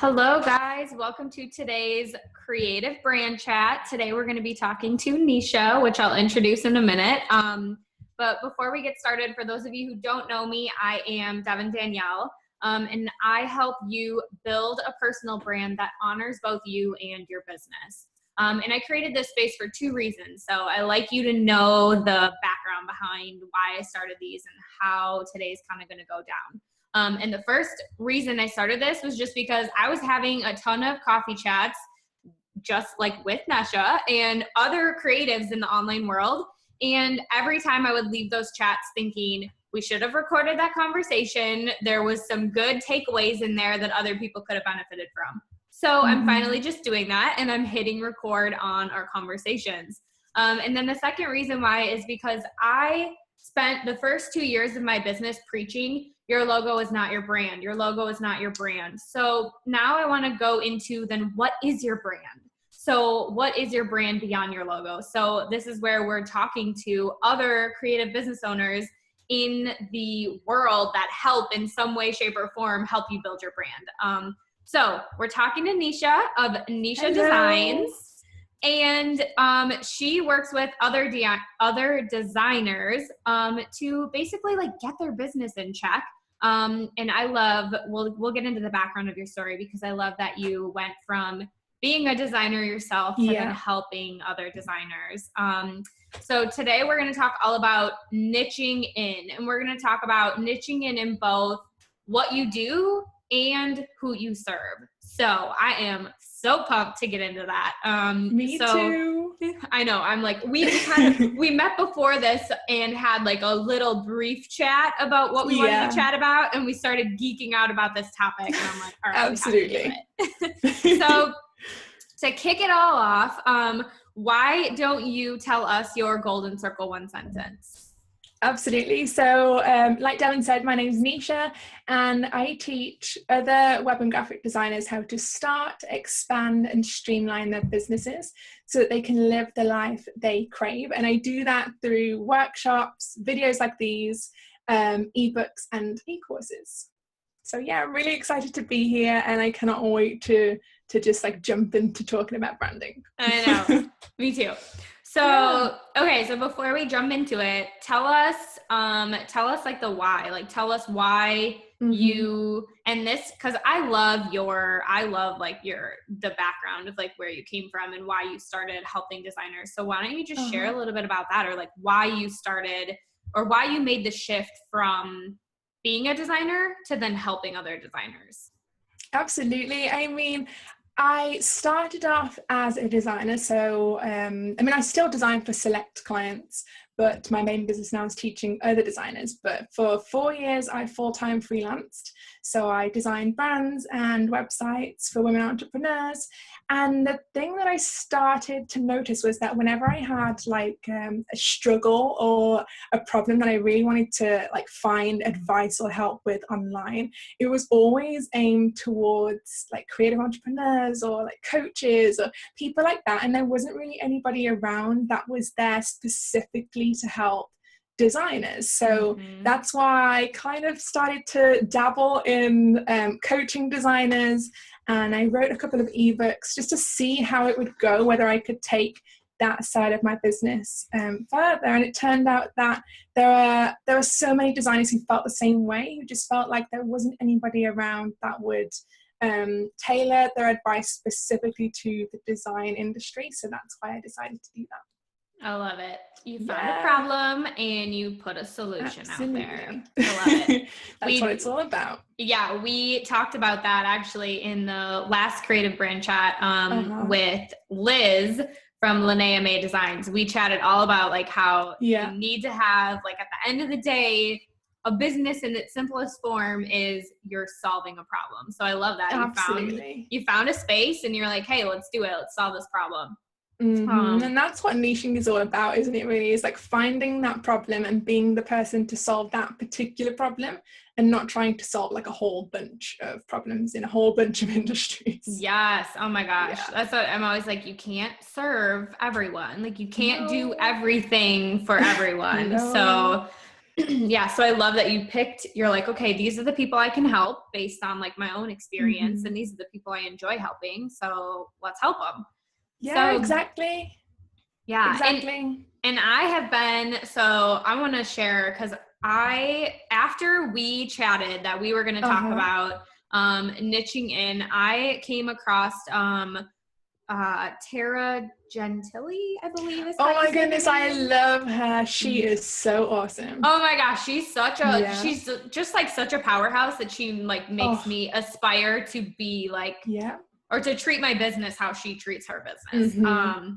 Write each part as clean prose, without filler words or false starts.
Hello guys, welcome to today's creative brand chat. Today we're going to be talking to Nesha, which I'll introduce in a minute. But before we get started, for those of you who don't know me, I am Devin Danielle, and I help you build a personal brand that honors both you and your business. And I created this space for two reasons. So I like you to know the background behind why I started these and how today's kind of going to go down. And the first reason I started this was just because I was having a ton of coffee chats, just like with Nesha and other creatives in the online world. And every time I would leave those chats thinking, we should have recorded that conversation. There was some good takeaways in there that other people could have benefited from. So I'm finally just doing that, and I'm hitting record on our conversations. And then the second reason why is because I spent the first 2 years of my business preaching, your logo is not your brand. Your logo is not your brand. So now I want to go into then what is your brand? So what is your brand beyond your logo? So this is where we're talking to other creative business owners in the world that help in some way, shape, or form help you build your brand. So we're talking to Nesha of Nesha Designs. And she works with other designers to basically like get their business in check. And I love, we'll get into the background of your story because I love that you went from being a designer yourself to then helping other designers. So today we're going to talk all about niching in, and we're going to talk about niching in both what you do and who you serve. So I am so pumped to get into that. Me too. I know. I'm like, we met before this and had like a little brief chat about what we wanted to chat about, and we started geeking out about this topic. And I'm like, all right, absolutely. We have to do it. So to kick it all off, why don't you tell us your golden circle one sentence? Absolutely. So like Devin said, my name is Nesha, and I teach other web and graphic designers how to start, expand, and streamline their businesses so that they can live the life they crave. And I do that through workshops, videos like these, ebooks, and e-courses. So yeah, I'm really excited to be here, and I cannot wait to just like jump into talking about branding. I know. Me too. So, okay, so before we jump into it, tell us like the why, like tell us why you, and this, cause I love like the background of like where you came from and why you started helping designers. So why don't you just share a little bit about that, or like why you started, or why you made the shift from being a designer to then helping other designers? Absolutely. I mean, I started off as a designer, so I still design for select clients, but my main business now is teaching other designers. But for 4 years, I full-time freelanced. So I designed brands and websites for women entrepreneurs. And the thing that I started to notice was that whenever I had like a struggle or a problem that I really wanted to like find advice or help with online, it was always aimed towards like creative entrepreneurs or like coaches or people like that. And there wasn't really anybody around that was there specifically to help designers. So that's why I kind of started to dabble in coaching designers, and I wrote a couple of ebooks just to see how it would go, whether I could take that side of my business further. And it turned out that there were so many designers who felt the same way, who just felt like there wasn't anybody around that would tailor their advice specifically to the design industry. So that's why I decided to do that. I love it. You found a problem and you put a solution out there. I love it. That's what it's all about. Yeah, we talked about that actually in the last creative brand chat with Liz from Linnea May Designs. We chatted all about like how you need to have, like at the end of the day, a business in its simplest form is you're solving a problem. So I love that. Absolutely. You found a space and you're like, hey, let's do it. Let's solve this problem. And that's what niching is all about, isn't it? Really, is like finding that problem and being the person to solve that particular problem, and not trying to solve like a whole bunch of problems in a whole bunch of industries. Yes. Oh my gosh. That's what I'm always like, you can't serve everyone. Like you can't do everything for everyone. So Yeah. So I love that you're like, okay, these are the people I can help based on like my own experience. And these are the people I enjoy helping. So let's help them. Yeah, So, exactly. Yeah. Exactly. And I have been, so I want to share, because after we chatted that we were going to talk about niching in, I came across Tara Gentili, I believe is Oh my goodness, I love her. She is so awesome. Oh my gosh, she's she's just like such a powerhouse that she like makes me aspire to be like, or to treat my business how she treats her business.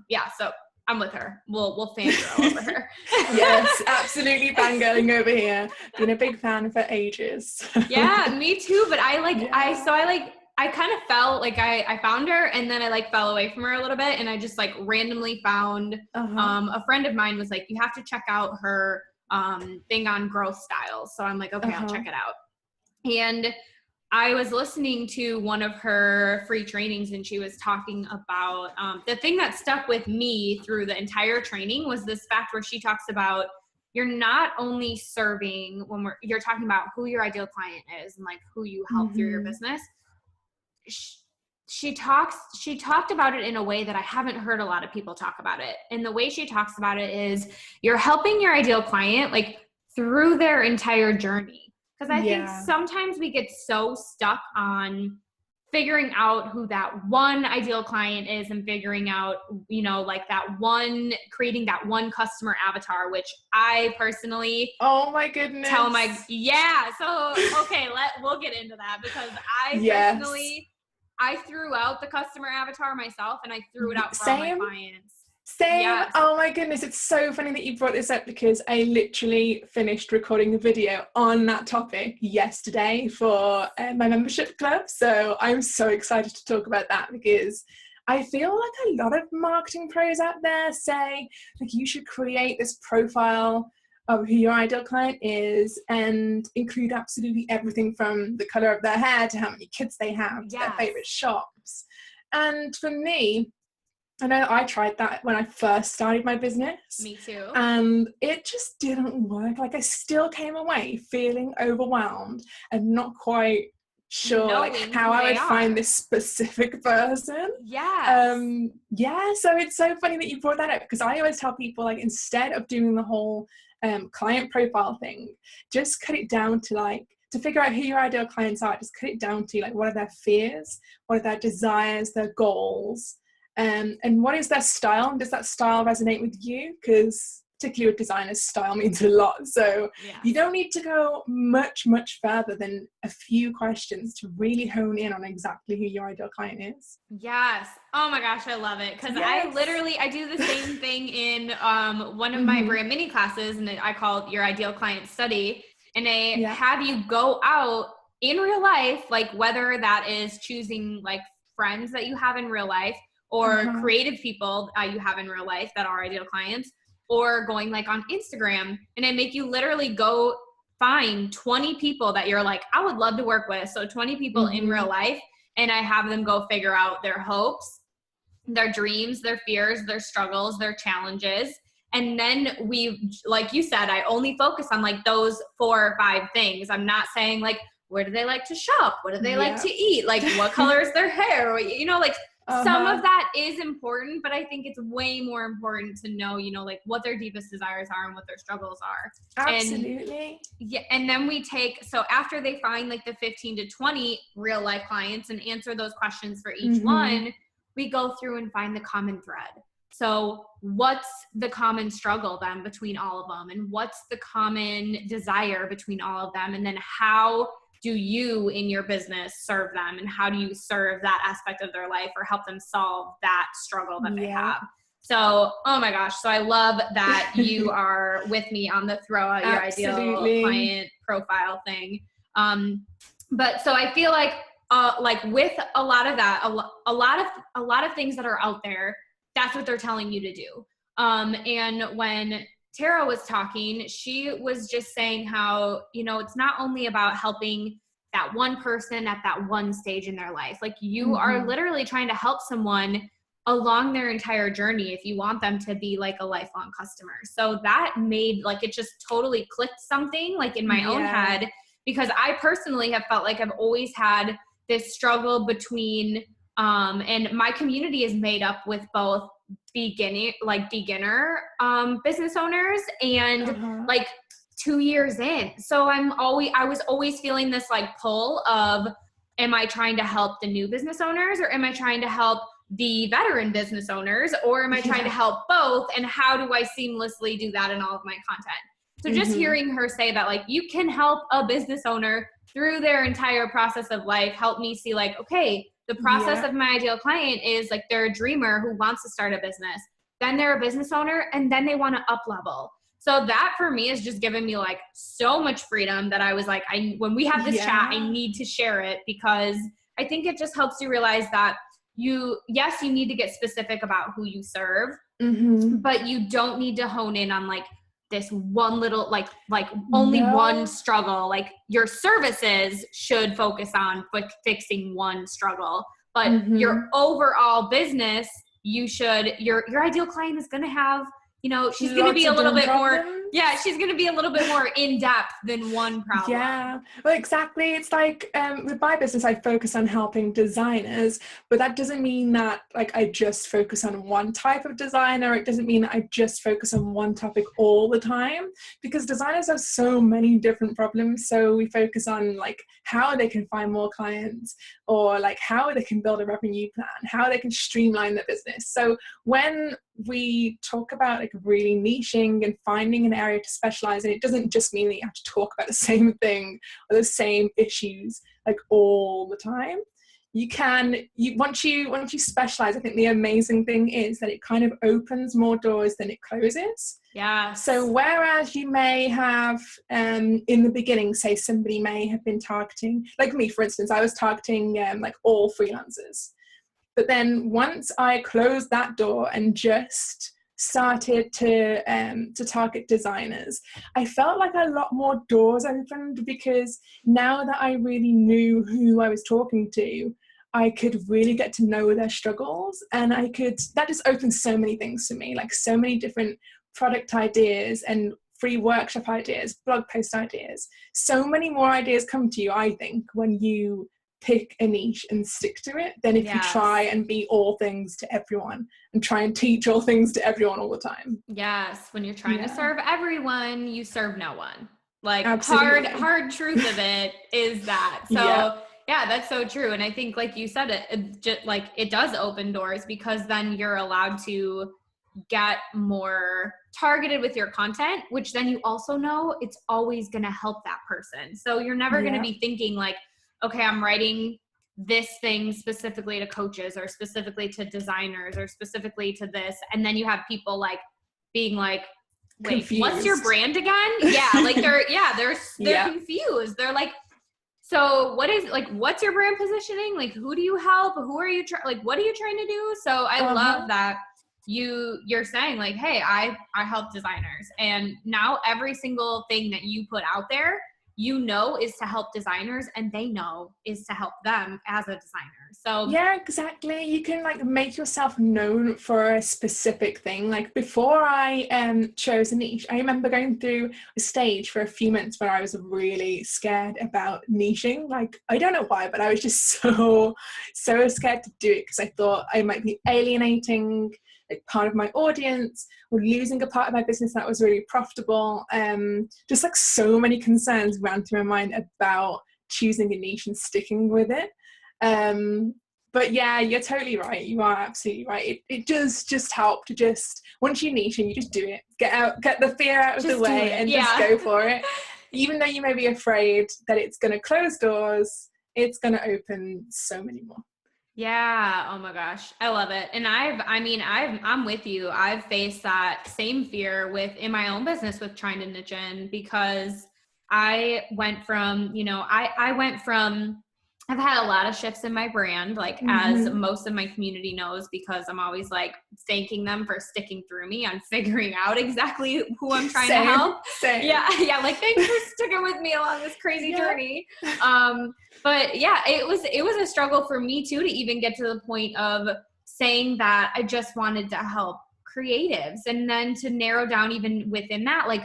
Yeah, so I'm with her. We'll fangirl over her. Yes, absolutely fangirling over here. Been a big fan for ages. Yeah, me too. But I kind of felt like I found her, and then I like fell away from her a little bit, and I just like randomly found a friend of mine was like, you have to check out her thing on growth styles. So I'm like, okay, I'll check it out. And I was listening to one of her free trainings, and she was talking about the thing that stuck with me through the entire training was this fact where she talks about you're not only serving when you're talking about who your ideal client is and like who you help through your business. She talked about it in a way that I haven't heard a lot of people talk about it. And the way she talks about it is you're helping your ideal client like through their entire journey. Because I think sometimes we get so stuck on figuring out who that one ideal client is and figuring out, like creating that one customer avatar, which I personally oh my goodness. So okay, we'll get into that, because I personally, I threw out the customer avatar myself, and I threw it out for all my clients. Same. Yes. Oh my goodness. It's so funny that you brought this up, because I literally finished recording a video on that topic yesterday for my membership club. So I'm so excited to talk about that, because I feel like a lot of marketing pros out there say like you should create this profile of who your ideal client is and include absolutely everything from the color of their hair to how many kids they have to their favorite shops. And for me, I know I tried that when I first started my business. Me too. And it just didn't work. Like I still came away feeling overwhelmed and not quite sure how I would find this specific person. Yes. So it's so funny that you brought that up, because I always tell people like instead of doing the whole client profile thing, just cut it down to like, to figure out who your ideal clients are, just cut it down to like what are their fears, what are their desires, their goals, and what is their style, and does that style resonate with you? Because particularly with designers, style means a lot. So you don't need to go much further than a few questions to really hone in on exactly who your ideal client is. Yes. Oh my gosh, I love it. Because I do the same thing in one of my brand mini classes, and I call it your ideal client study. And I have you go out in real life, like whether that is choosing like friends that you have in real life, or creative people you have in real life that are ideal clients, or going like on Instagram, and I make you literally go find 20 people that you're like, I would love to work with. So 20 people in real life, and I have them go figure out their hopes, their dreams, their fears, their struggles, their challenges. And then we, like you said, I only focus on like those 4 or 5 things. I'm not saying like, where do they like to shop? What do they like to eat? Like what color is their hair? Like some of that is important, but I think it's way more important to know, like what their deepest desires are and what their struggles are. Absolutely. And then we so after they find like the 15 to 20 real life clients and answer those questions for each one, we go through and find the common thread. So what's the common struggle then between all of them? And what's the common desire between all of them? And then how do you in your business serve them? And how do you serve that aspect of their life or help them solve that struggle that they have? So, oh my gosh. So I love that you are with me on the throw out your ideal client profile thing. But so I feel like with a lot of that, a lot of things that are out there, that's what they're telling you to do. And when Tara was talking, she was just saying how, it's not only about helping that one person at that one stage in their life. Like you are literally trying to help someone along their entire journey if you want them to be like a lifelong customer. So that made like, it just totally clicked something like in my own head, because I personally have felt like I've always had this struggle between, and my community is made up with both beginner business owners and like 2 years in. So I was always feeling this like pull of, am I trying to help the new business owners, or am I trying to help the veteran business owners, or am I trying to help both? And how do I seamlessly do that in all of my content? So just hearing her say that, like, you can help a business owner through their entire process of life, helped me see like, okay, the process of my ideal client is like, they're a dreamer who wants to start a business, then they're a business owner, and then they want to up level. So that for me has just given me like so much freedom that I was like, when we have this chat, I need to share it, because I think it just helps you realize that you need to get specific about who you serve, but you don't need to hone in on like this one little, like only one struggle. Like your services should focus on fixing one struggle, but your overall business, your ideal client is going to have, you know, she's going to be a little bit more, she's going to be a little bit more in depth than one problem. Yeah, well, exactly. It's like with my business, I focus on helping designers, but that doesn't mean that like I just focus on one type of designer. It doesn't mean that I just focus on one topic all the time, because designers have so many different problems. So we focus on like how they can find more clients, or like how they can build a revenue plan, how they can streamline their business. So when we talk about like really niching and finding an area to specialize in, it doesn't just mean that you have to talk about the same thing or the same issues like all the time. Once you specialize, I think the amazing thing is that it kind of opens more doors than it closes. Yeah. So whereas you may have in the beginning, say somebody may have been targeting, like me for instance, I was targeting like all freelancers. But then once I closed that door and just started to target designers, I felt like a lot more doors opened, because now that I really knew who I was talking to, I could really get to know their struggles, and that just opened so many things for me, like so many different product ideas and free workshop ideas, blog post ideas. So many more ideas come to you, I think, when you pick a niche and stick to it, than if you try and be all things to everyone and try and teach all things to everyone all the time. Yes. When you're trying to serve everyone, you serve no one. Like hard truth of it is that. So yeah, that's so true. And I think like you said, it does open doors, because then you're allowed to get more targeted with your content, which then you also know it's always going to help that person. So you're never going to be thinking like, okay, I'm writing this thing specifically to coaches, or specifically to designers, or specifically to this. And then you have people like being like, wait, confused. What's your brand again? Yeah. Like they're confused. They're like, so what's your brand positioning? Like, who do you help? Who are you what are you trying to do? So I love that you're saying like, hey, I help designers. And now every single thing that you put out there, you know, is to help designers, and they know is to help them as a designer. So yeah, exactly. You can like make yourself known for a specific thing. Like before I chose a niche, I remember going through a stage for a few months where I was really scared about niching. Like, I don't know why, but I was just so scared to do it, because I thought I might be alienating like part of my audience, or losing a part of my business that was really profitable. Just like so many concerns ran through my mind about choosing a niche and sticking with it. But yeah, you're totally right. You are absolutely right. It does just help to just, once you niche and you just do it, get the fear out of the way and just go for it. Even though you may be afraid that it's going to close doors, it's going to open so many more. Yeah. Oh my gosh. I love it. And I'm with you. I've faced that same fear in my own business with trying to niche in, because I went from, I've had a lot of shifts in my brand, like as most of my community knows, because I'm always like thanking them for sticking through me on figuring out exactly who I'm trying to help. Yeah. Like, thanks for sticking with me along this crazy journey. But yeah, it was a struggle for me too, to even get to the point of saying that I just wanted to help creatives, and then to narrow down even within that, like,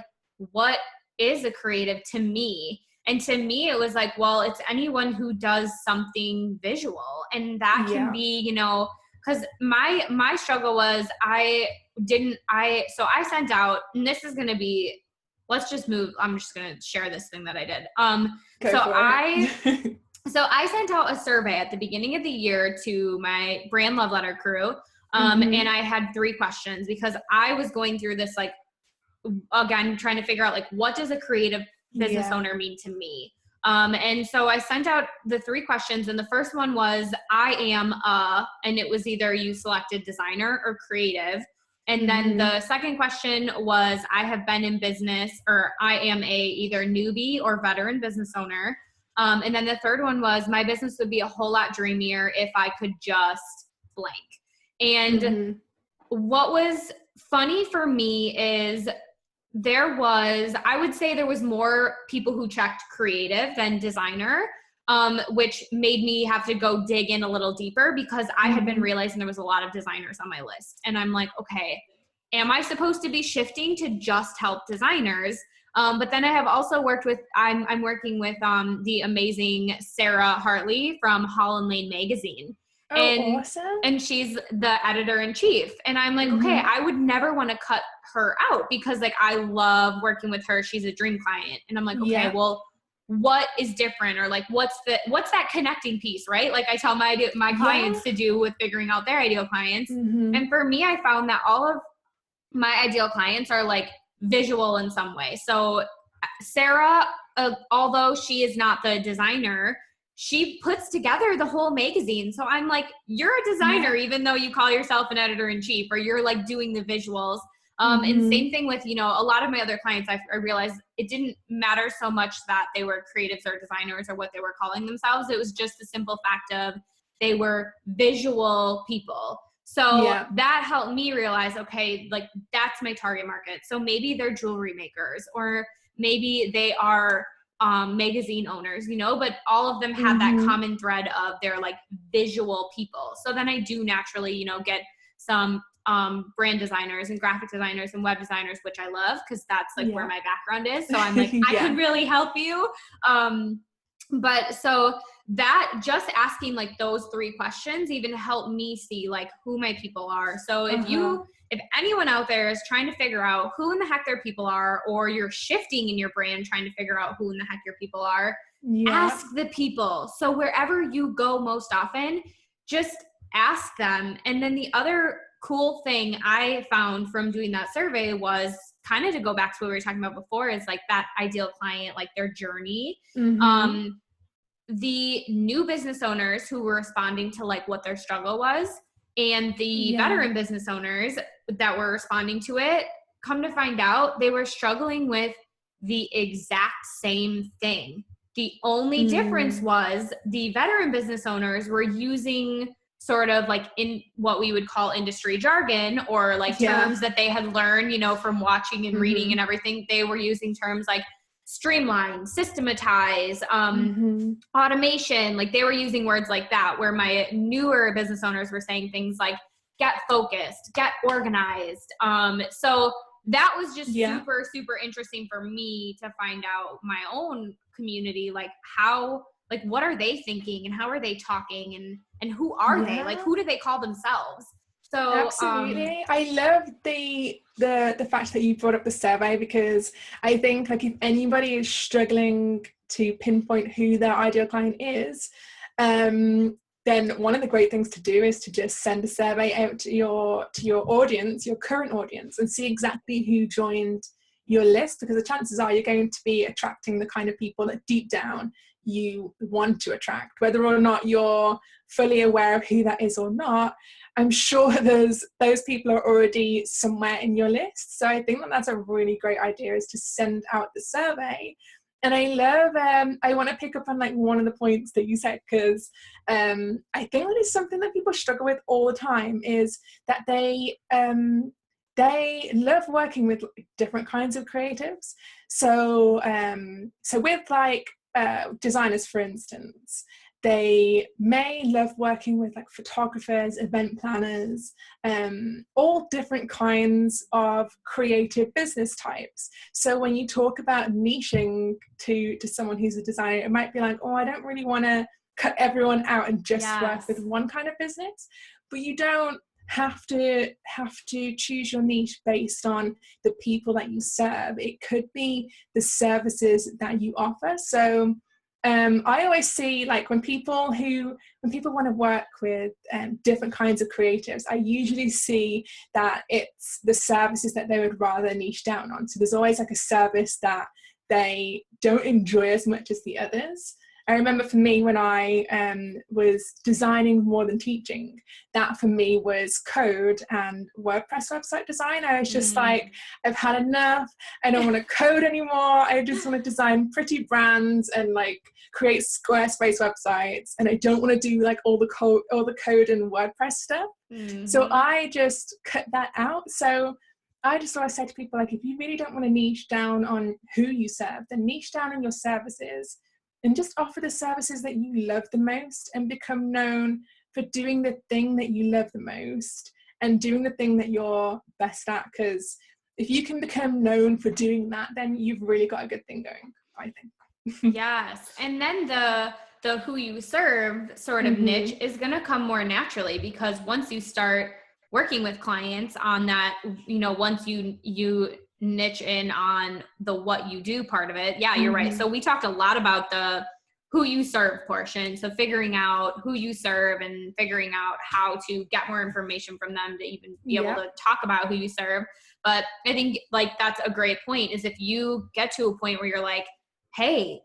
what is a creative to me? And to me, it was like, well, it's anyone who does something visual, and that can be, you know, because my struggle was I sent out, and this is going to be, let's just move. I'm just going to share this thing that I did. So I sent out a survey at the beginning of the year to my brand love letter crew. And I had 3 questions because I was going through this, like, again, trying to figure out, like, what does a creative business owner mean to me? And so I sent out the 3 questions, and the first one was, I am and it was either you selected designer or creative. And then the second question was, I have been in business, or I am a either newbie or veteran business owner. And then the third one was, my business would be a whole lot dreamier if I could just blank. And what was funny for me is I would say there was more people who checked creative than designer, which made me have to go dig in a little deeper, because I had been realizing there was a lot of designers on my list. And I'm like, okay, am I supposed to be shifting to just help designers? But then I have also worked with, I'm working with the amazing Sarah Hartley from Holland Lane Magazine. Awesome. And she's the editor-in-chief. And I'm like, okay, I would never want to cut her out, because, like, I love working with her. She's a dream client. And I'm like, okay, well, what is different? Or, like, what's that connecting piece, right? Like, I tell my clients to do with figuring out their ideal clients. And for me, I found that all of my ideal clients are, like, visual in some way. So Sarah, although she is not the designer, she puts together the whole magazine. So I'm like, you're a designer, even though you call yourself an editor-in-chief, or you're, like, doing the visuals. And same thing with, you know, a lot of my other clients, I realized it didn't matter so much that they were creatives or designers or what they were calling themselves. It was just the simple fact of they were visual people. So that helped me realize, okay, like, that's my target market. So maybe they're jewelry makers, or maybe they are magazine owners, you know, but all of them have that common thread of they're, like, visual people. So then I do naturally, you know, get some brand designers and graphic designers and web designers, which I love, because that's, like, where my background is. So I'm like, I can really help you. But so that, just asking, like, those 3 questions even helped me see, like, who my people are. So if anyone out there is trying to figure out who in the heck their people are, or you're shifting in your brand trying to figure out who in the heck your people are, ask the people. So wherever you go most often, just ask them. And then the other cool thing I found from doing that survey was kind of to go back to what we were talking about before, is, like, that ideal client, like, their journey. The new business owners who were responding to, like, what their struggle was, and the veteran business owners that were responding to it, come to find out they were struggling with the exact same thing. The only difference was the veteran business owners were using sort of, like, in what we would call industry jargon, or, like, terms that they had learned, you know, from watching and reading and everything. They were using terms like streamline, systematize, automation. Like, they were using words like that, where my newer business owners were saying things like get focused, get organized. So that was just super, super interesting for me to find out my own community, like, how, like, what are they thinking, and how are they talking, and who are they? Like, who do they call themselves? So absolutely. I love the fact that you brought up the survey, because I think, like, if anybody is struggling to pinpoint who their ideal client is, then one of the great things to do is to just send a survey out to your audience, your current audience, and see exactly who joined your list, because the chances are you're going to be attracting the kind of people that deep down you want to attract, whether or not you're fully aware of who that is or not. I'm sure those people are already somewhere in your list. So I think that's a really great idea, is to send out the survey. And I love, I want to pick up on, like, one of the points that you said, because I think that is something that people struggle with all the time, is that they love working with different kinds of creatives. So with, like, designers, for instance, they may love working with like photographers, event planners, all different kinds of creative business types. So when you talk about niching to someone who's a designer, it might be like, oh, I don't really want to cut everyone out and just work with one kind of business. But you don't have to choose your niche based on the people that you serve. It could be the services that you offer. So I always see, like, when people want to work with different kinds of creatives, I usually see that it's the services that they would rather niche down on. So there's always like a service that they don't enjoy as much as the others. I remember for me, when I was designing more than teaching, that for me was code and WordPress website design. I was just like, I've had enough. I don't want to code anymore. I just want to design pretty brands and like create Squarespace websites. And I don't want to do like all the code and WordPress stuff. So I just cut that out. So I just always say to people, like, if you really don't want to niche down on who you serve, then niche down on your services. And just offer the services that you love the most and become known for doing the thing that you love the most and doing the thing that you're best at. Because if you can become known for doing that, then you've really got a good thing going, I think. Yes. And then the who you serve sort of niche is going to come more naturally, because once you start working with clients on that, you know, once you niche in on the what you do part of it. Yeah, you're right. So we talked a lot about the who you serve portion. So figuring out who you serve and figuring out how to get more information from them to even be able to talk about who you serve. But I think like that's a great point, is if you get to a point where you're like, hey,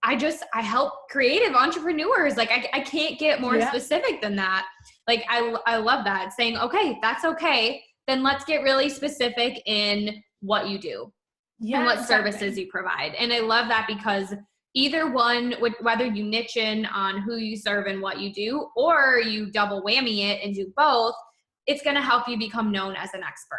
I help creative entrepreneurs. Like I can't get more specific than that. Like I love that, saying, okay, that's okay. Then let's get really specific in what you do and what services you provide. And I love that, because either one, whether you niche in on who you serve and what you do, or you double whammy it and do both, it's going to help you become known as an expert.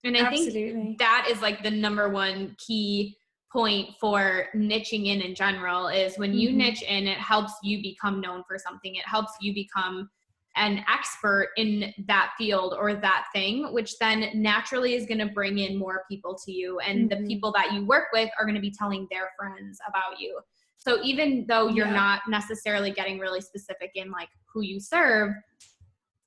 And I think that is like the number one key point for niching in general, is when you niche in, it helps you become known for something. It helps you become an expert in that field or that thing, which then naturally is going to bring in more people to you. And the people that you work with are going to be telling their friends about you. So even though you're not necessarily getting really specific in like who you serve,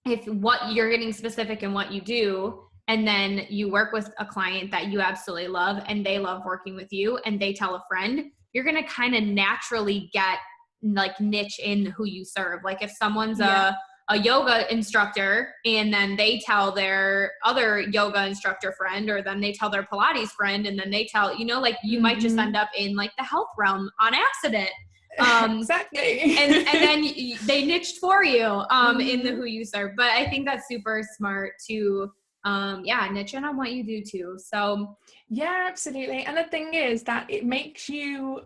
if what you're getting specific in what you do, and then you work with a client that you absolutely love and they love working with you and they tell a friend, you're going to kind of naturally get like niche in who you serve. Like if someone's a yoga instructor and then they tell their other yoga instructor friend, or then they tell their Pilates friend, and then they tell, you know, like you might just end up in like the health realm on accident. Exactly. and then they niched for you in the who you serve. But I think that's super smart to niche in on what you do too. So yeah, absolutely. And the thing is that it makes you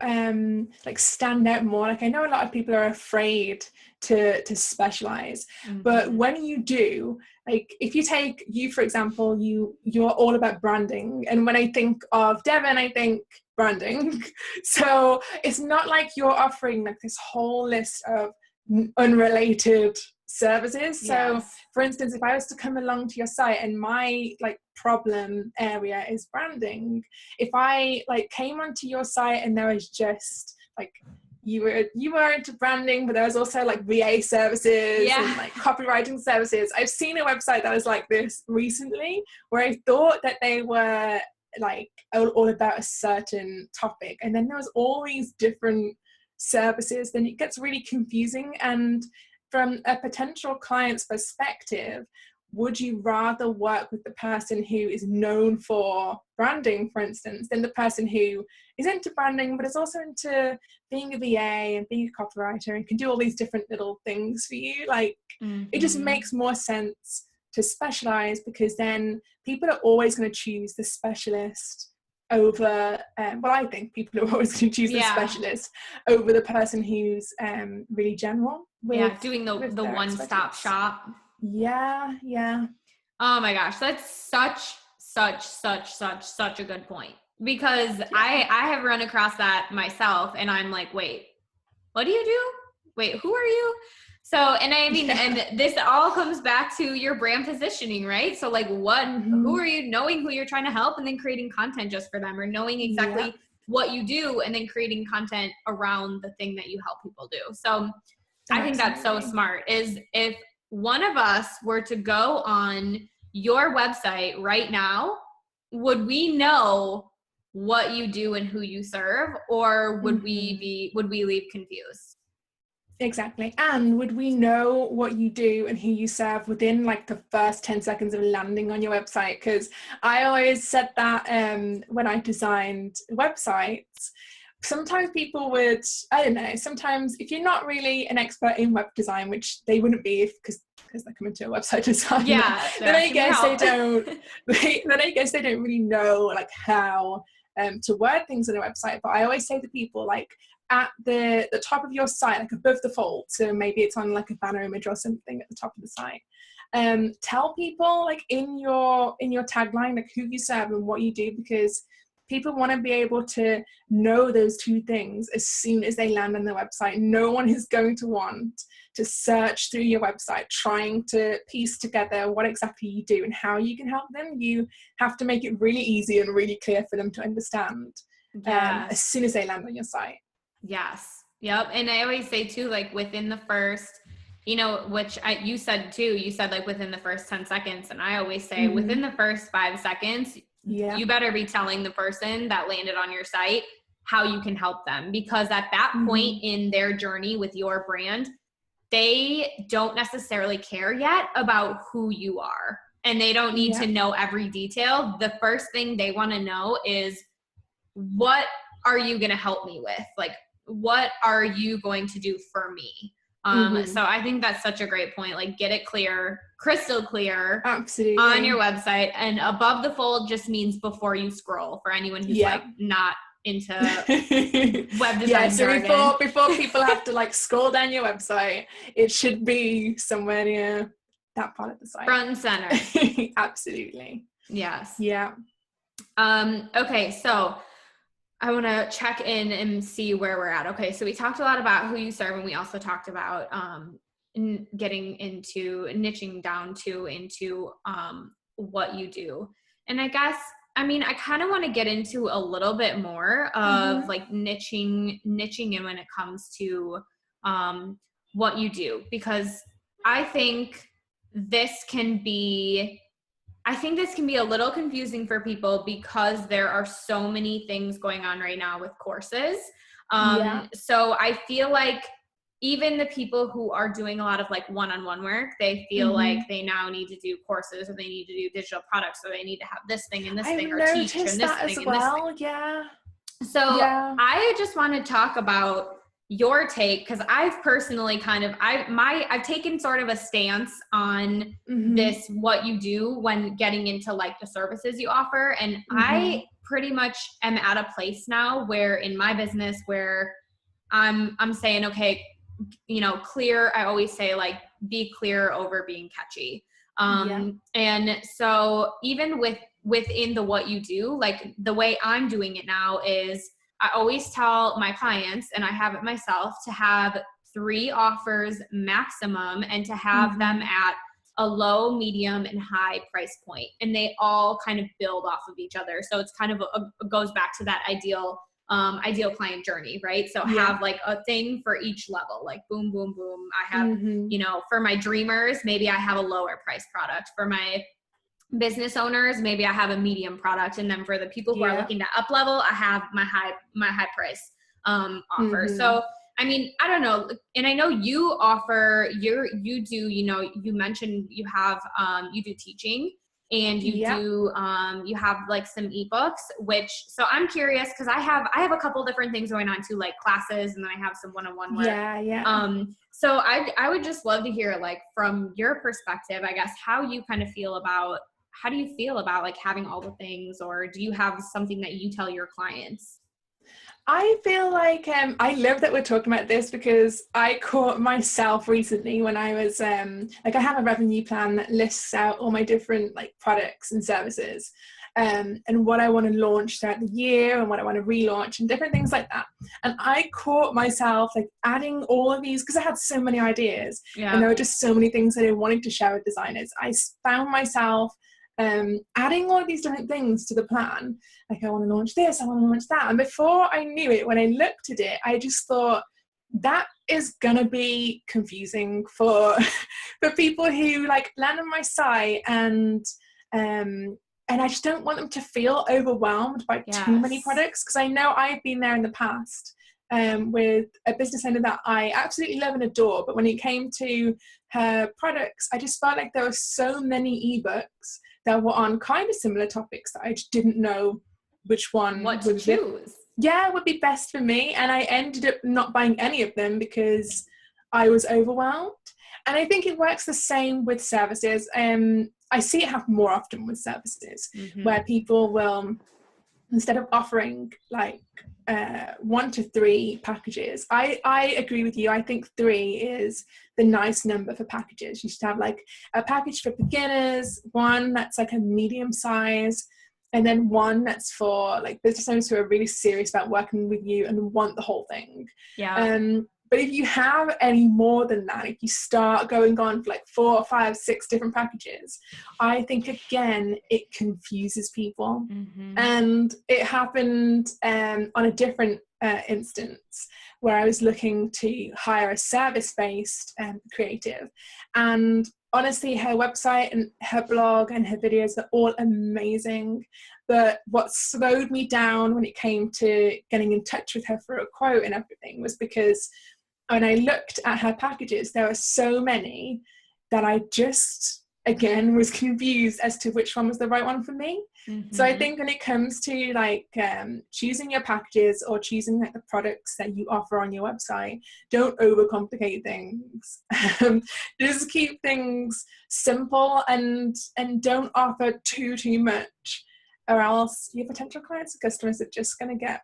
like stand out more. Like I know a lot of people are afraid to specialize, but when you do, like if you take you, for example, you're all about branding. And when I think of Devon, I think branding. So it's not like you're offering like this whole list of unrelated services. So for instance, if I was to come along to your site and my like problem area is branding, if I like came onto your site and there was just like you were into branding, but there was also like VA services and like copywriting services. I've seen a website that was like this recently, where I thought that they were like all about a certain topic, and then there was all these different services. Then it gets really confusing. And from a potential client's perspective, would you rather work with the person who is known for branding, for instance, than the person who is into branding but is also into being a VA and being a copywriter and can do all these different little things for you? Like it just makes more sense to specialize, because then people are always going to choose the specialist over I think people are always going to choose the specialist over the person who's really general with, doing the one-stop shop. Oh my gosh, that's such a good point, because I have run across that myself, and I'm like, wait, what do you do? wait, who are you? So, and I mean, and this all comes back to your brand positioning, right? So like who are you, knowing who you're trying to help, and then creating content just for them, or knowing exactly what you do and then creating content around the thing that you help people do. So I think that's so smart. Is if one of us were to go on your website right now, would we know what you do and who you serve, or would we leave confused? Exactly. And would we know what you do and who you serve within like the first 10 seconds of landing on your website? Because I always said that when I designed websites, sometimes people would, I don't know, sometimes if you're not really an expert in web design, which they wouldn't be because they're coming to a website design. Yeah. Then I guess they don't really know like how to word things on a website. But I always say to people, like, at the top of your site, like above the fold, so maybe it's on like a banner image or something at the top of the site, tell people like in your tagline like who you serve and what you do, because people want to be able to know those two things as soon as they land on the website. No one is going to want to search through your website trying to piece together what exactly you do and how you can help them. You have to make it really easy and really clear for them to understand as soon as they land on your site. Yes. Yep. And I always say too, like within the first, you know, which you said too, you said like within the first 10 seconds. And I always say within the first 5 seconds, you better be telling the person that landed on your site how you can help them. Because at that point in their journey with your brand, they don't necessarily care yet about who you are. And they don't need to know every detail. The first thing they want to know is, what are you going to help me with? Like, what are you going to do for me? So I think that's such a great point. Like, get it clear, crystal clear, absolutely, on your website. And above the fold just means before you scroll, for anyone who's like not into web design. So before people have to like scroll down your website, it should be somewhere near that part of the site, front and center. Absolutely. Yes. Yeah. Okay, so I want to check in and see where we're at. Okay, so we talked a lot about who you serve, and we also talked about getting into niching down into what you do. And I guess, I mean, I kind of want to get into a little bit more of like niching in when it comes to what you do, because I think this can be a little confusing for people because there are so many things going on right now with courses. So I feel like even the people who are doing a lot of like one-on-one work, they feel like they now need to do courses, or they need to do digital products, or they need to have this thing and this thing, or teach and this thing and this thing. Yeah. So I just want to talk about your take, because I've personally I've taken sort of a stance on this, what you do when getting into like the services you offer. And I pretty much am at a place now where in my business where I'm saying, okay, you know, clear. I always say like, be clear over being catchy. And so even within the what you do, like the way I'm doing it now is I always tell my clients, and I have it myself, to have 3 offers maximum, and to have them at a low, medium, and high price point. And they all kind of build off of each other. So it's kind of goes back to that ideal client journey, right? So have like a thing for each level, like boom, boom, boom. I have, you know, for my dreamers, maybe I have a lower price product. For my business owners, maybe I have a medium product. And then for the people who are looking to up level, I have my high price offer. So, I mean, I don't know. And I know you offer you do, you know, you mentioned you have, you do teaching, and you do, you have like some ebooks, so I'm curious, cause I have a couple different things going on too, like classes, and then I have some one-on-one work. So I would just love to hear, like, from your perspective, I guess, how do you feel about like having all the things, or do you have something that you tell your clients? I feel like I love that we're talking about this, because I caught myself recently when I was like, I have a revenue plan that lists out all my different like products and services, and what I want to launch throughout the year and what I want to relaunch and different things like that. And I caught myself like adding all of these because I had so many ideas and there were just so many things that I wanted to share with designers. I found myself adding all of these different things to the plan. Like, I want to launch this, I want to launch that. And before I knew it, when I looked at it, I just thought, that is gonna be confusing for for people who like land on my site, and I just don't want them to feel overwhelmed by too many products, because I know I've been there in the past with a business owner that I absolutely love and adore, but when it came to her products, I just felt like there were so many ebooks that were on kind of similar topics that I just didn't know which one would choose. Would be best for me, and I ended up not buying any of them because I was overwhelmed. And I think it works the same with services. I see it happen more often with services, where people will, instead of offering like 1 to 3 packages, I agree with you. I think 3 is the nice number for packages. You should have like a package for beginners, one that's like a medium size, and then one that's for like business owners who are really serious about working with you and want the whole thing. But if you have any more than that, if you start going on for like 4, 5, 6 different packages, I think again it confuses people. And it happened on a different instance where I was looking to hire a service-based creative, and honestly, her website and her blog and her videos are all amazing. But what slowed me down when it came to getting in touch with her for a quote and everything was because when I looked at her packages, there were so many that I just, again, was confused as to which one was the right one for me. So I think when it comes to like choosing your packages or choosing like the products that you offer on your website, don't overcomplicate things. Just keep things simple and don't offer too much, or else your potential clients and customers are just going to get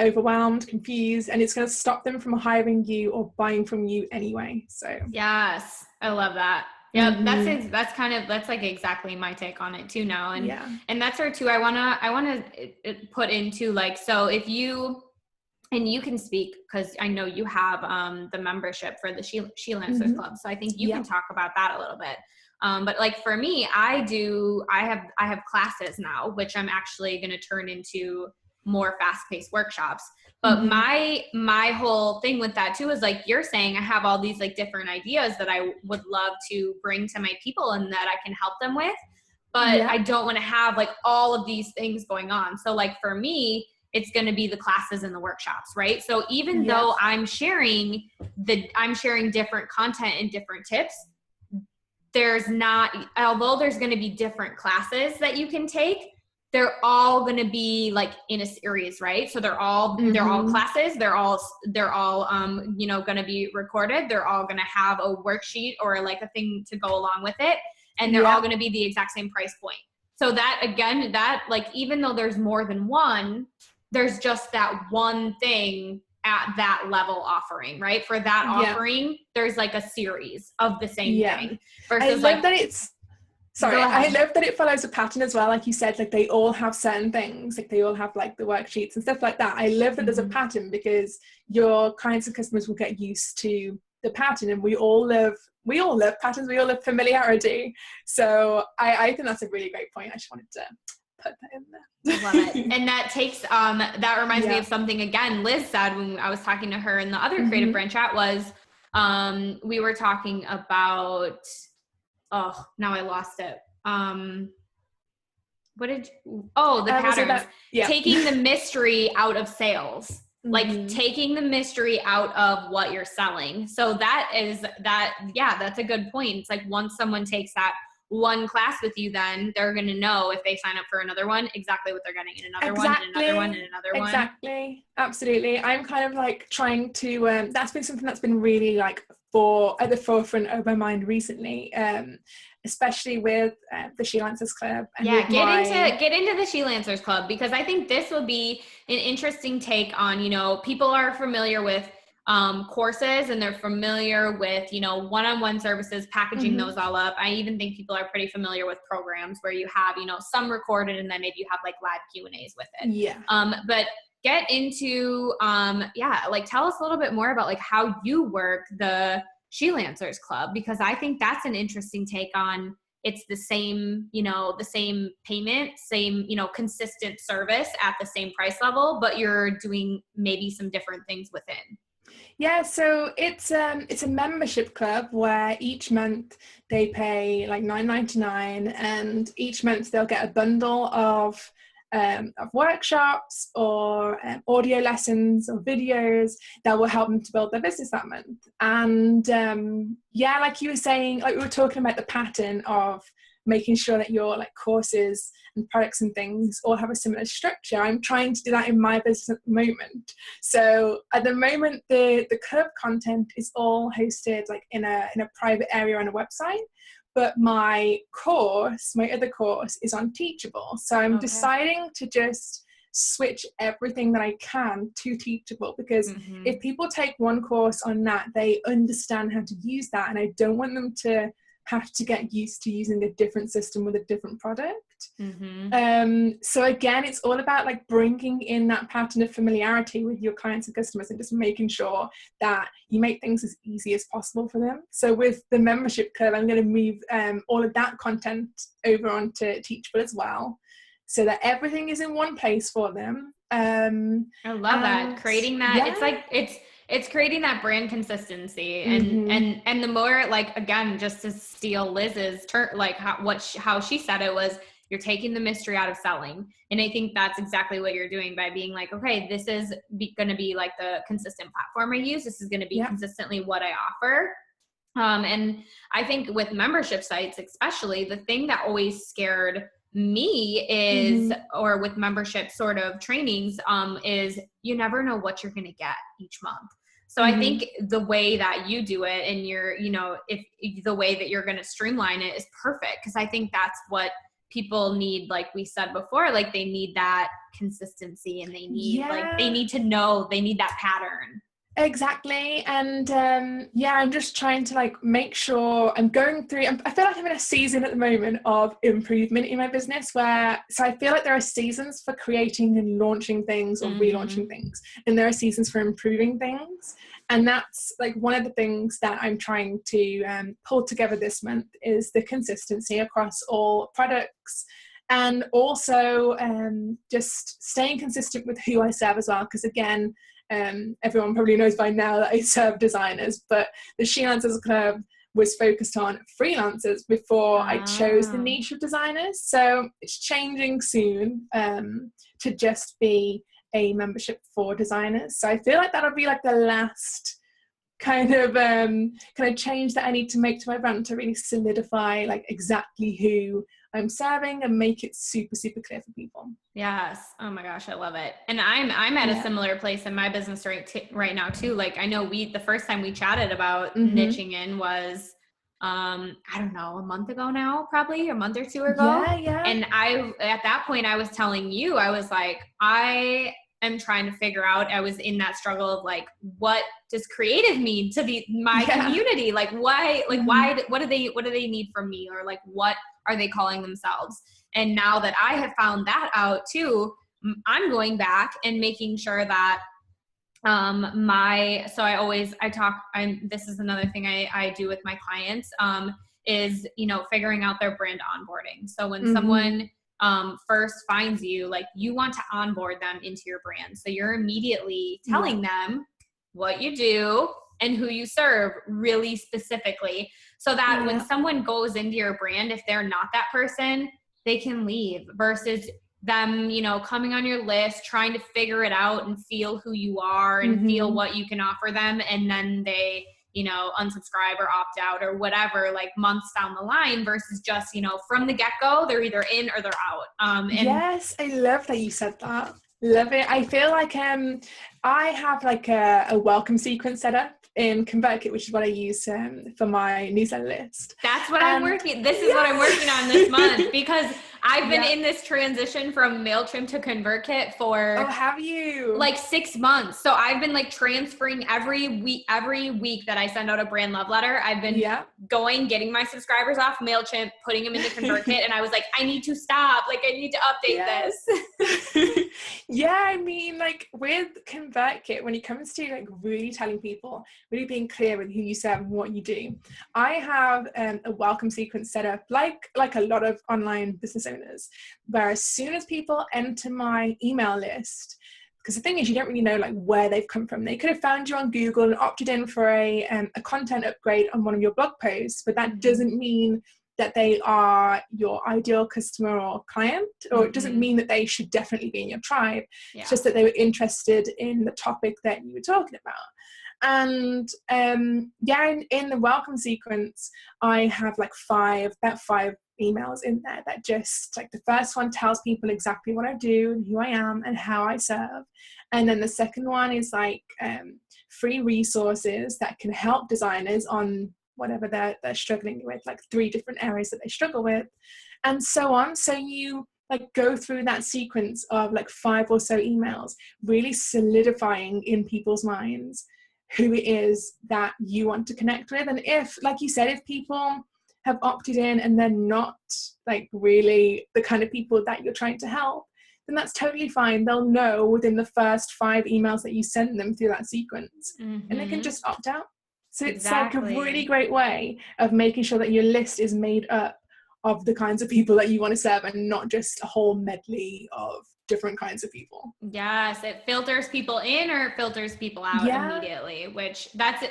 overwhelmed, confused, and it's going to stop them from hiring you or buying from you anyway. So yes, I love that. Yeah, that's like exactly my take on it too now. And that's where too I wanna put into like, so if you, and you can speak because I know you have the membership for the Freelancers Club, so I think you can talk about that a little bit. But like for me, I have classes now, which I'm actually going to turn into more fast-paced workshops. But my whole thing with that too is like you're saying, I have all these like different ideas that I would love to bring to my people and that I can help them with, but I don't want to have like all of these things going on. So like for me, it's going to be the classes and the workshops, right? So even though I'm sharing different content and different tips, although there's going to be different classes that you can take, they're all going to be like in a series, right? So they're all classes. They're all going to be recorded. They're all going to have a worksheet or like a thing to go along with it. And they're all going to be the exact same price point. So that again, that like, even though there's more than one, there's just that one thing at that level offering, right? For that offering, there's like a series of the same thing. Versus I love that it follows a pattern as well. Like you said, like they all have certain things, like they all have like the worksheets and stuff like that. I love that there's a pattern because your clients and customers will get used to the pattern, and we all love patterns. We all love familiarity. So I think that's a really great point. I just wanted to put that in there. I love it. And that takes, that reminds me of something again, Liz said when I was talking to her in the other creative brand chat was, we were talking about, now I lost it. The patterns, taking the mystery out of sales, like taking the mystery out of what you're selling. So that's a good point. It's like once someone takes that one class with you, then they're going to know if they sign up for another one, exactly what they're getting in another one, and another one, and another one. Exactly. Absolutely. I'm kind of like trying to, that's been something that's been really like at the forefront of my mind recently, especially with the Freelancers Club. And get into the Freelancers Club, because I think this will be an interesting take on, people are familiar with courses and they're familiar with, you know, one-on-one services, packaging those all up. I even think people are pretty familiar with programs where you have, you know, some recorded and then maybe you have like live Q&As with it. Yeah. But get into, like tell us a little bit more about like how you work the She-Lancers Club, because I think that's an interesting take on, it's the same, you know, the same payment, same, you know, consistent service at the same price level, but you're doing maybe some different things within. Yeah, so it's a membership club where each month they pay like $9.99, and each month they'll get a bundle of workshops or audio lessons or videos that will help them to build their business that month. And like you were saying, like we were talking about the pattern of making sure that your like courses and products and things all have a similar structure. I'm trying to do that in my business at the moment. So at the moment, the club content is all hosted like in a private area on a website. But my other course is on Teachable. So I'm deciding to just switch everything that I can to Teachable, because if people take one course on that, they understand how to use that. And I don't want them to have to get used to using a different system with a different product. So again, it's all about like bringing in that pattern of familiarity with your clients and customers and just making sure that you make things as easy as possible for them. So with the membership club, I'm going to move all of that content over onto Teachable as well, so that everything is in one place for them. I love that. Creating that. Yeah. It's like, it's creating that brand consistency, and the more, like, again, just to steal Liz's turn, like how she said it was, you're taking the mystery out of selling. And I think that's exactly what you're doing by being like, okay, this is going to be like the consistent platform I use. This is going to be consistently what I offer. And I think with membership sites, especially, the thing that always scared me is, or with membership sort of trainings, is you never know what you're going to get each month. So I think the way that you do it, and you're, you know, if the way that you're going to streamline it is perfect. Cause I think that's what people need. Like we said before, like they need that consistency, and they need like, they need to know, they need that pattern. Exactly. And I'm just trying to like make sure I'm going through, I feel like I'm in a season at the moment of improvement in my business, so I feel like there are seasons for creating and launching things or relaunching things, and there are seasons for improving things. And that's like one of the things that I'm trying to pull together this month, is the consistency across all products. And also just staying consistent with who I serve as well, because again, everyone probably knows by now that I serve designers, but the She-Lancers Club was focused on freelancers before I chose the niche of designers. So it's changing soon to just be a membership for designers. So I feel like that'll be like the last kind of change that I need to make to my brand to really solidify like exactly who I'm serving and make it super, super clear for people. Yes. Oh my gosh, I love it. And I'm at a similar place in my business right now too. Like I know the first time we chatted about niching in was, I don't know, a month ago now, probably a month or two ago. Yeah. And at that point I was telling you, I was like, I am trying to figure out, I was in that struggle of like, what does creative mean to my community? Like why, what do they need from me? Or like, what are they calling themselves? And now that I have found that out too, I'm going back and making sure that this is another thing I do with my clients, is, you know, figuring out their brand onboarding. So when someone first finds you, like you want to onboard them into your brand. So you're immediately telling them what you do and who you serve really specifically, so that when someone goes into your brand, if they're not that person, they can leave, versus them, you know, coming on your list, trying to figure it out and feel who you are and feel what you can offer them. And then they, you know, unsubscribe or opt out or whatever, like months down the line, versus just, you know, from the get-go, they're either in or they're out. Yes, I love that you said that. Love it. I feel like I have like a welcome sequence set up in ConvertKit, which is what I use for my newsletter list. That's what I'm working. This is what I'm working on this month, because I've been in this transition from MailChimp to ConvertKit for have you? like 6 months. So I've been like transferring every week that I send out a brand love letter. I've been getting my subscribers off MailChimp, putting them into ConvertKit. And I was like, I need to stop. Like I need to update this. Yeah, I mean, like with ConvertKit, when it comes to like really telling people, really being clear with who you serve and what you do, I have a welcome sequence set up like a lot of online business owners, where as soon as people enter my email list, because the thing is, you don't really know like where they've come from. They could have found you on Google and opted in for a content upgrade on one of your blog posts, but that doesn't mean that they are your ideal customer or client, or it doesn't mean that they should definitely be in your tribe. It's just that they were interested in the topic that you were talking about. And in the welcome sequence, I have like about five emails in there that just like, the first one tells people exactly what I do and who I am and how I serve. And then the second one is like free resources that can help designers on whatever they're struggling with, like 3 different areas that they struggle with, and so on. So you like go through that sequence of like 5 or so emails, really solidifying in people's minds who it is that you want to connect with. And if, like you said, if people have opted in and they're not like really the kind of people that you're trying to help, then that's totally fine. They'll know within the first 5 emails that you send them through that sequence, and they can just opt out. So it's like a really great way of making sure that your list is made up of the kinds of people that you want to serve, and not just a whole medley of different kinds of people. Yes, it filters people in or it filters people out immediately, which that's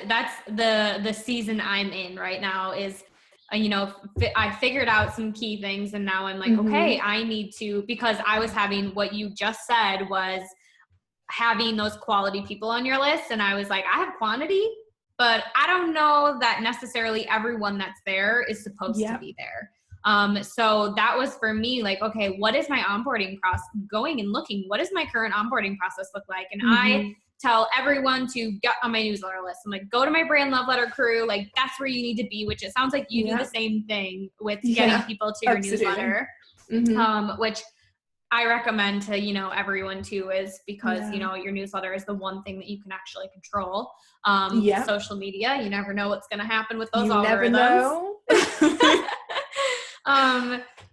the season I'm in right now is, I figured out some key things, and now I'm like, okay, I need to, because I was having what you just said was having those quality people on your list. And I was like, I have quantity, but I don't know that necessarily everyone that's there is supposed to be there. So that was for me, like, okay, what is my onboarding process? Going and looking, what does my current onboarding process look like? And I tell everyone to get on my newsletter list. I'm like, go to my brand love letter crew. Like that's where you need to be, which it sounds like you do the same thing with getting people to your newsletter, which I recommend to, everyone too, is because, your newsletter is the one thing that you can actually control. Social media, you never know what's going to happen with those algorithms. Never know.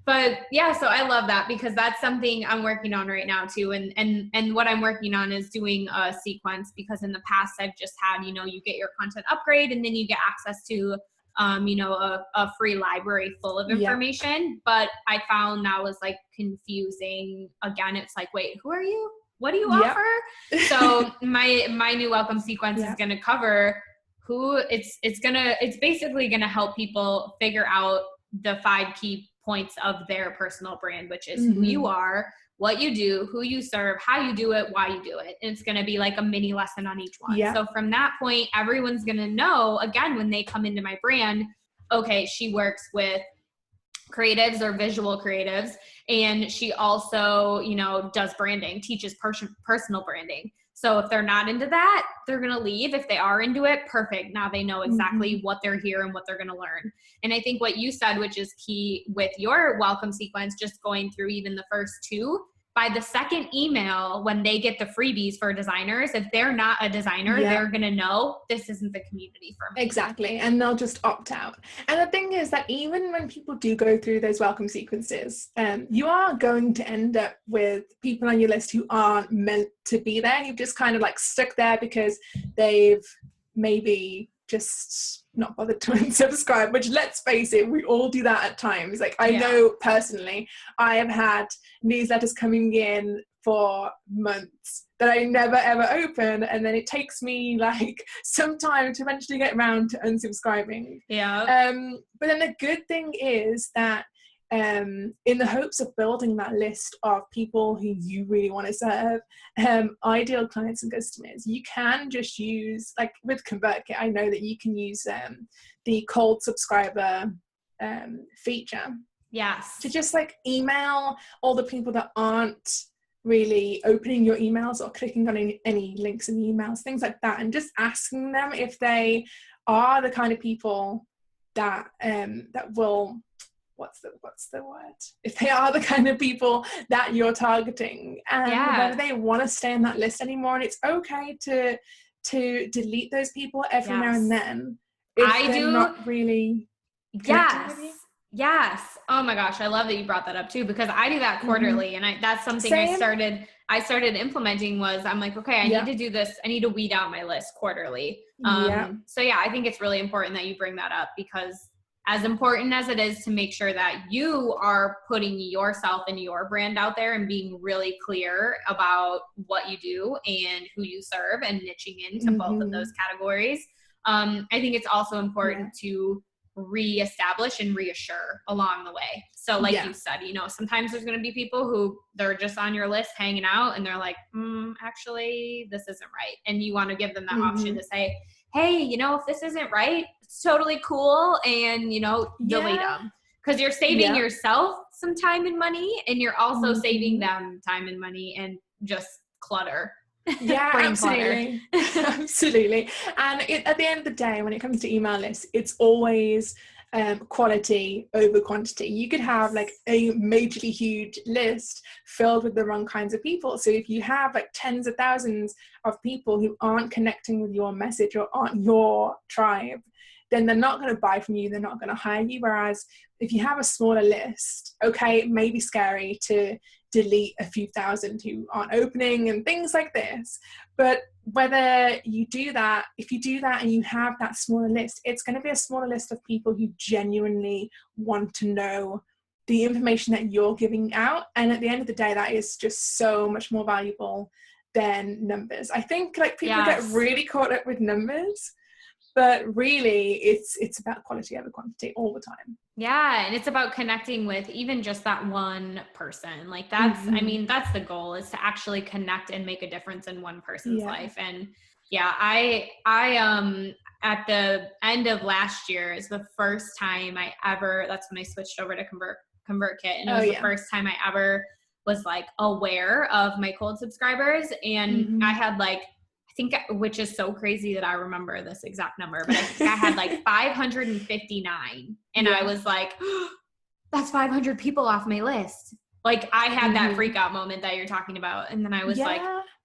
But yeah, so I love that, because that's something I'm working on right now too. And what I'm working on is doing a sequence, because in the past I've just had, you get your content upgrade and then you get access to a free library full of information. But I found that was like confusing. Again, it's like, wait, who are you? What do you offer? So my new welcome sequence is going to cover who it's basically going to help people figure out the 5 key points of their personal brand, which is who you are, what you do, who you serve, how you do it, why you do it. And it's going to be like a mini lesson on each one. So from that point, everyone's going to know, again, when they come into my brand, okay, she works with creatives or visual creatives, and she also, does branding, teaches personal branding. So if they're not into that, they're going to leave. If they are into it, perfect. Now they know exactly what they're here and what they're going to learn. And I think what you said, which is key with your welcome sequence, just going through even the first 2, by the second email, when they get the freebies for designers, if they're not a designer, they're going to know this isn't the community for me. Exactly. And they'll just opt out. And the thing is that even when people do go through those welcome sequences, you are going to end up with people on your list who aren't meant to be there. You've just kind of like stuck there because they've maybe just not bothered to unsubscribe, which, let's face it, we all do that at times. Like I know personally, I have had newsletters coming in for months that I never ever open, and then it takes me like some time to eventually get around to unsubscribing. But then the good thing is that in the hopes of building that list of people who you really want to serve, ideal clients and customers, you can just use, like with ConvertKit, I know that you can use the cold subscriber feature. To just like email all the people that aren't really opening your emails or clicking on any links in the emails, things like that, and just asking them if they are the kind of people that that will what's the word? If they are the kind of people that you're targeting, and whether they want to stay on that list anymore. And it's okay to delete those people every now and then if they're not really connecting with you. Yes. Oh my gosh. I love that you brought that up too, because I do that quarterly. And that's something I started implementing was I'm like, okay, I need to do this. I need to weed out my list quarterly. So yeah, I think it's really important that you bring that up, because as important as it is to make sure that you are putting yourself and your brand out there and being really clear about what you do and who you serve and niching into both of those categories. I think it's also important to reestablish and reassure along the way. So like you said, you know, sometimes there's going to be people who they're just on your list hanging out and they're like, actually, this isn't right. And you want to give them that option to say, hey, you know, if this isn't right, it's totally cool. And, you know, delete them, because you're saving yourself some time and money, and you're also saving them time and money and just clutter. Yeah, absolutely. Absolutely. And at the end of the day, when it comes to email lists, it's always quality over quantity. You could have like a majorly huge list filled with the wrong kinds of people. So if you have like tens of thousands of people who aren't connecting with your message or aren't your tribe, then they're not going to buy from you, they're not going to hire you. Whereas if you have a smaller list, okay, it may be scary to delete a few thousand who aren't opening and things like this. But whether you do that, if you do that and you have that smaller list, it's going to be a smaller list of people who genuinely want to know the information that you're giving out. And at the end of the day, that is just so much more valuable than numbers. I think like people get really caught up with numbers, but really it's about quality over quantity all the time. Yeah. And it's about connecting with even just that one person. Like that's, I mean, that's the goal, is to actually connect and make a difference in one person's life. And I at the end of last year is the first time that's when I switched over to ConvertKit. And it was the first time I ever was like aware of my cold subscribers. And I had like, I think, which is so crazy that I remember this exact number, but I think I had like 559. And I was like, that's 500 people off my list. Like I had that freak out moment that you're talking about. And then I was like,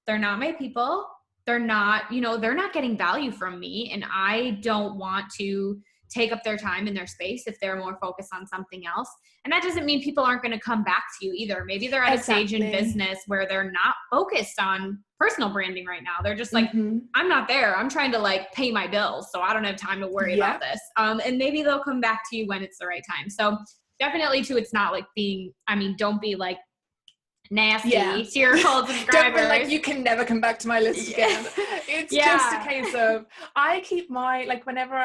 they're not my people. They're not, you know, they're not getting value from me. And I don't want to take up their time and their space if they're more focused on something else. And that doesn't mean people aren't going to come back to you either. Maybe they're at a stage in business where they're not focused on personal branding right now. They're just like, I'm not there. I'm trying to like pay my bills, so I don't have time to worry about this. And maybe they'll come back to you when it's the right time. So definitely too, it's not like don't be like nasty to your cold subscribers. Don't be like, you can never come back to my list again. It's just a case of, I keep my, like whenever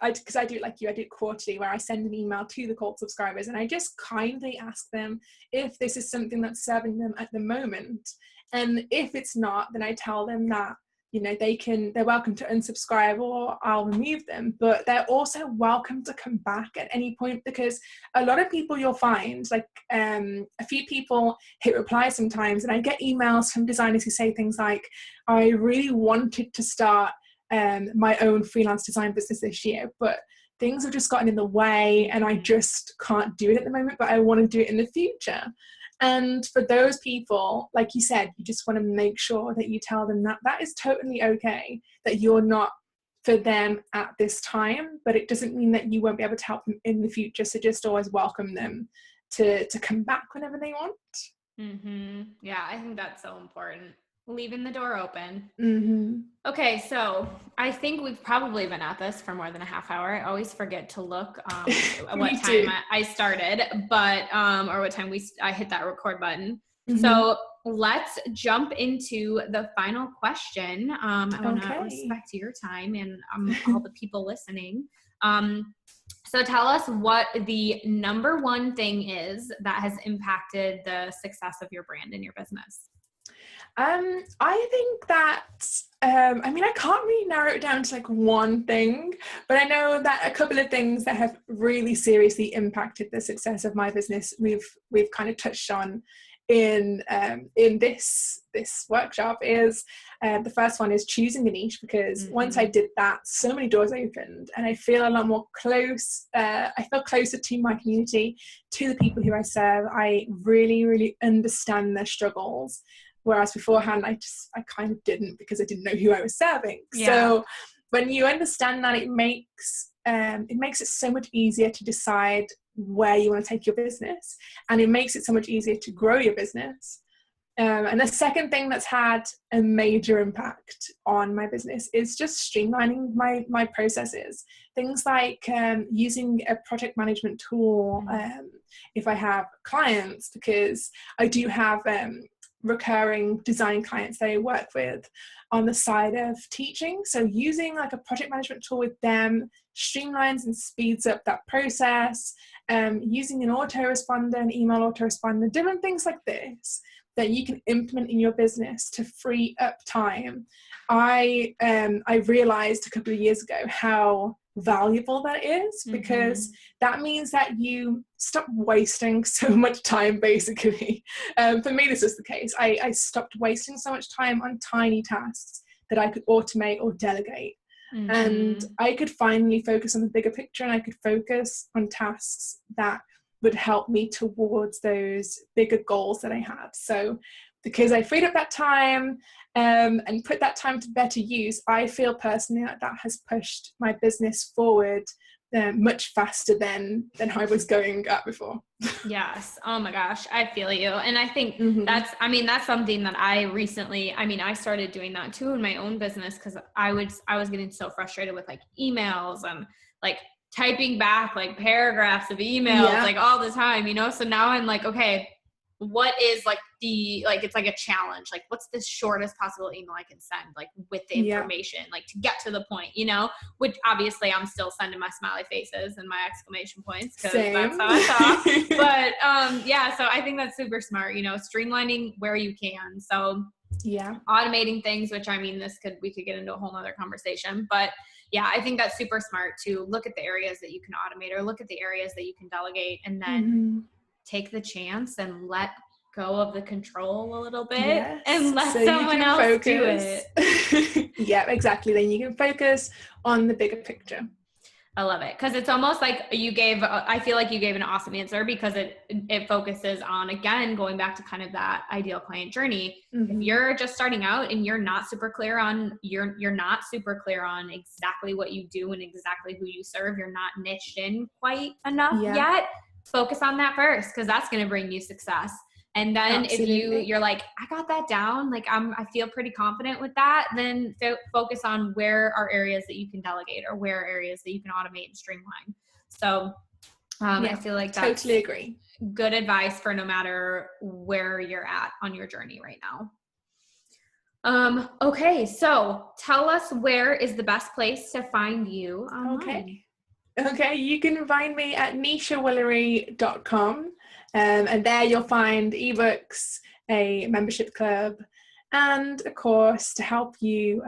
because I do it like you, I do it quarterly, where I send an email to the cold subscribers and I just kindly ask them if this is something that's serving them at the moment. And if it's not, then I tell them that, you know, they're welcome to unsubscribe or I'll remove them, but they're also welcome to come back at any point, because a lot of people you'll find, like a few people hit reply sometimes, and I get emails from designers who say things like, I really wanted to start my own freelance design business this year, but things have just gotten in the way and I just can't do it at the moment, but I want to do it in the future. And for those people, like you said, you just want to make sure that you tell them that that is totally okay, that you're not for them at this time, but it doesn't mean that you won't be able to help them in the future. So just always welcome them to come back whenever they want. Yeah, I think that's so important. Leaving the door open. Okay, so I think we've probably been at this for more than a half hour. I always forget to look what time I started, but or what time I hit that record button. So let's jump into the final question. I want to respect your time and all the people listening. So tell us what the number one thing is that has impacted the success of your brand and your business. I think that, I can't really narrow it down to like one thing, but I know that a couple of things that have really seriously impacted the success of my business, we've kind of touched on in this workshop is the first one is choosing a niche, because once I did that, so many doors opened, and I feel a lot more close. I feel closer to my community, to the people who I serve. I really, really understand their struggles, whereas beforehand I kind of didn't, because I didn't know who I was serving. So when you understand that, it makes it so much easier to decide where you want to take your business, and it makes it so much easier to grow your business. And the second thing that's had a major impact on my business is just streamlining my processes. Things like using a project management tool if I have clients, because I do have recurring design clients that I work with on the side of teaching. So using like a project management tool with them streamlines and speeds up that process. Using an autoresponder, an email autoresponder, different things like this that you can implement in your business to free up time. I realized a couple of years ago how valuable that is, because that means that you stop wasting so much time, basically. For me, this is the case. I stopped wasting so much time on tiny tasks that I could automate or delegate. And I could finally focus on the bigger picture, and I could focus on tasks that would help me towards those bigger goals that I had. So because I freed up that time and put that time to better use, I feel personally that has pushed my business forward much faster than I was going at before. Yes. Oh my gosh. I feel you. And I think that's something that I started doing that too in my own business, because I was getting so frustrated with like emails and like typing back like paragraphs of emails like all the time, so now I'm like, okay, what is like it's like a challenge, like what's the shortest possible email I can send, like with the information, like to get to the point, which obviously I'm still sending my smiley faces and my exclamation points, because that's how I talk. But so I think that's super smart, streamlining where you can. So automating things, which we could get into a whole nother conversation, but I think that's super smart to look at the areas that you can automate, or look at the areas that you can delegate, and then take the chance and let go of the control a little bit and let someone else focus. Do it. Yeah, exactly. Then you can focus on the bigger picture. I love it, because it's almost like I feel like you gave an awesome answer, because it focuses on, again, going back to kind of that ideal client journey. If you're just starting out and you're not super clear on exactly what you do and exactly who you serve, you're not niched in quite enough yet, focus on that first, because that's going to bring you success. And then if you're like, I got that down, like I feel pretty confident with that, then focus on where are areas that you can delegate, or where are areas that you can automate and streamline. So I feel like that's totally agree. Good advice for no matter where you're at on your journey right now. Okay, so tell us, where is the best place to find you online? Okay, you can find me at neshawoolery.com. And there you'll find ebooks, a membership club, and a course to help you,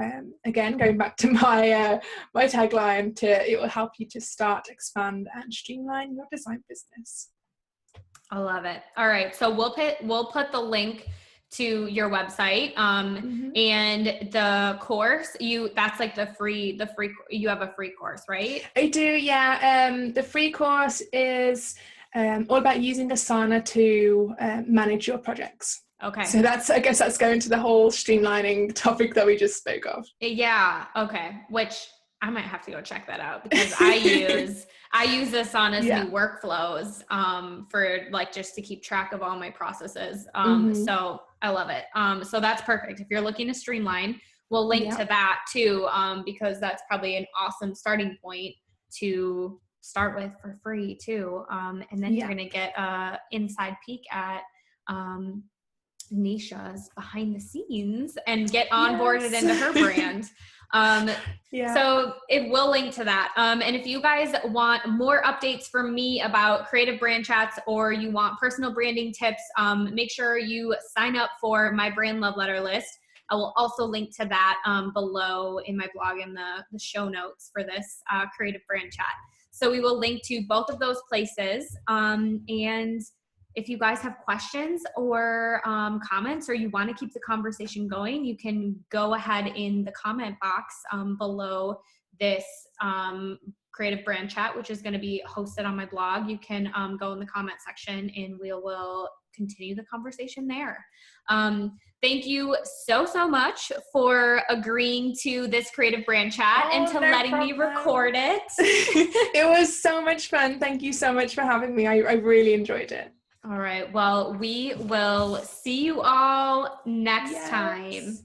again, going back to my tagline, it will help you to start, expand, and streamline your design business. I love it. All right, so we'll put the link to your website and the course. That's like the free. You have a free course, right? I do, yeah. The free course is all about using Asana to manage your projects. Okay. So I guess that's going to the whole streamlining topic that we just spoke of. Yeah. Okay. Which I might have to go check that out, because I use Asana's new workflows for like just to keep track of all my processes. So I love it. So that's perfect. If you're looking to streamline, we'll link to that too, because that's probably an awesome starting point to start with for free too. And then you're going to get a inside peek at Nesha's behind the scenes and get onboarded into her brand. So it will link to that. And if you guys want more updates from me about creative brand chats, or you want personal branding tips, make sure you sign up for my brand love letter list. I will also link to that below in my blog in the show notes for this creative brand chat. So we will link to both of those places. And if you guys have questions or comments, or you want to keep the conversation going, you can go ahead in the comment box below this creative brand chat, which is going to be hosted on my blog. You can go in the comment section and we will continue the conversation there. Thank you so much for agreeing to this creative brand chat and to letting me record it. It was so much fun. Thank you so much for having me. I really enjoyed it. All right. Well, we will see you all next time.